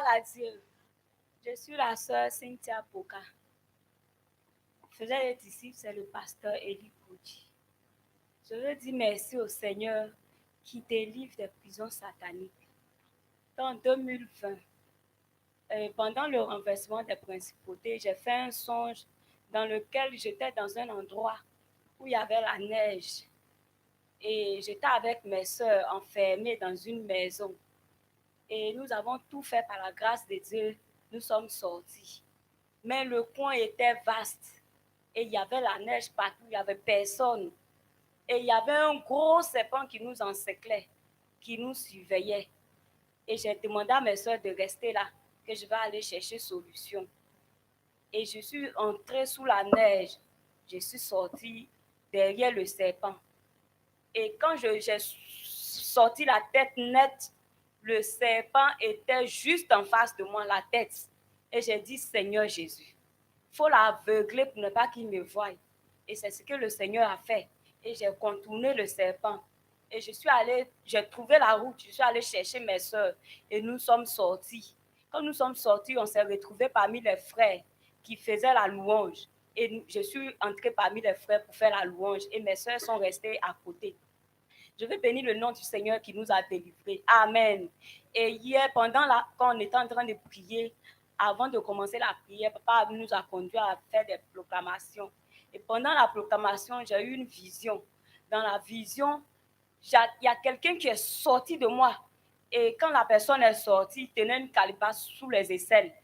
parle à Dieu. Je suis la sœur Cynthia Poka. Faisais les disciples, c'est le pasteur Eli Koudi. Je veux dire merci au Seigneur qui délivre des prisons sataniques. En 2020, pendant le renversement des principautés, j'ai fait un songe dans lequel j'étais dans un endroit où il y avait la neige. Et j'étais avec mes sœurs enfermées dans une maison. Et nous avons tout fait par la grâce de Dieu. Nous sommes sortis. Mais le coin était vaste. Et il y avait la neige partout, il n'y avait personne. Et il y avait un gros serpent qui nous encerclait, qui nous surveillait. Et j'ai demandé à mes soeurs de rester là, que je vais aller chercher solution. Et je suis entrée sous la neige. Je suis sortie derrière le serpent. Et quand j'ai sorti la tête nette, le serpent était juste en face de moi, la tête. Et j'ai dit, Seigneur Jésus, il faut l'aveugler pour ne pas qu'il me voie. Et c'est ce que le Seigneur a fait. Et j'ai contourné le serpent. Et j'ai trouvé la route, je suis allée chercher mes soeurs. Et nous sommes sortis. Quand nous sommes sortis, on s'est retrouvés parmi les frères qui faisaient la louange. Et je suis entrée parmi les frères pour faire la louange. Et mes soeurs sont restées à côté. Je veux bénir le nom du Seigneur qui nous a délivrés. Amen. Et hier, quand on était en train de prier, avant de commencer la prière, papa nous a conduits à faire des proclamations. Et pendant la proclamation, j'ai eu une vision. Dans la vision, il y a quelqu'un qui est sorti de moi. Et quand la personne est sortie, il tenait une calebasse sous les aisselles.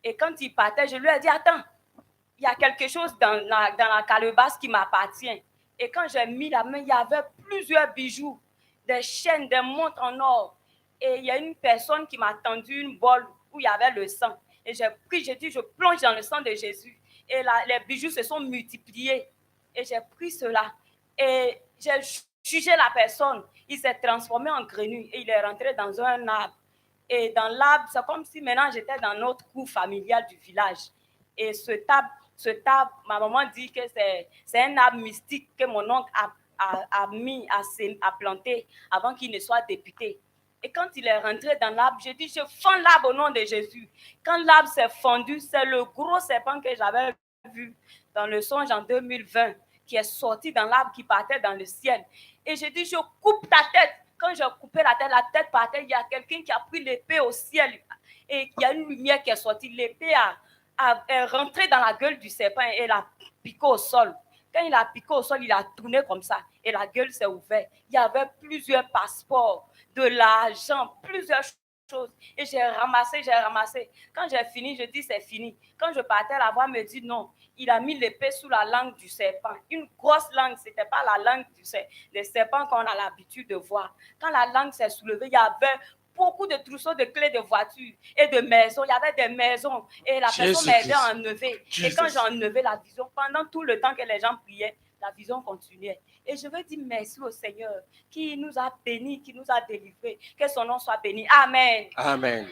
Et quand il partait, je lui ai dit, attends, il y a quelque chose dans la calebasse qui m'appartient. Et quand j'ai mis la main, il y avait plusieurs bijoux, des chaînes, des montres en or. Et il y a une personne qui m'a tendu une bolle où il y avait le sang. Et j'ai pris, j'ai dit, je plonge dans le sang de Jésus. Et les bijoux se sont multipliés. Et j'ai pris cela. Et j'ai jugé la personne. Il s'est transformé en grenouille et il est rentré dans un arbre. Et dans l'arbre, c'est comme si maintenant j'étais dans notre cour familiale du village. Et ce arbre, ma maman dit que c'est un arbre mystique que mon oncle a planté avant qu'il ne soit député. Et quand il est rentré dans l'arbre, j'ai dit, je fends l'arbre au nom de Jésus. Quand l'arbre s'est fendu, c'est le gros serpent que j'avais vu dans le songe en 2020 qui est sorti dans l'arbre qui partait dans le ciel. Et j'ai dit, je coupe ta tête. Quand j'ai coupé la tête partait, il y a quelqu'un qui a pris l'épée au ciel et il y a une lumière qui est sortie. L'épée est rentrée dans la gueule du serpent et l'a piqué au sol. Quand il a piqué au sol, il a tourné comme ça et la gueule s'est ouverte. Il y avait plusieurs passeports, de l'argent, plusieurs choses. Et j'ai ramassé. Quand j'ai fini, je dis c'est fini. Quand je partais, la voix me dit non. Il a mis l'épée sous la langue du serpent. Une grosse langue, ce n'était pas la langue des serpents qu'on a l'habitude de voir. Quand la langue s'est soulevée, il y avait beaucoup de trousseaux de clés de voitures et de maisons. Il y avait des maisons et la personne m'aidait à enlever. Et quand j'ai enlevé la vision, pendant tout le temps que les gens priaient, la vision continuait. Et je veux dire merci au Seigneur qui nous a bénis, qui nous a délivrés. Que son nom soit béni. Amen. Amen.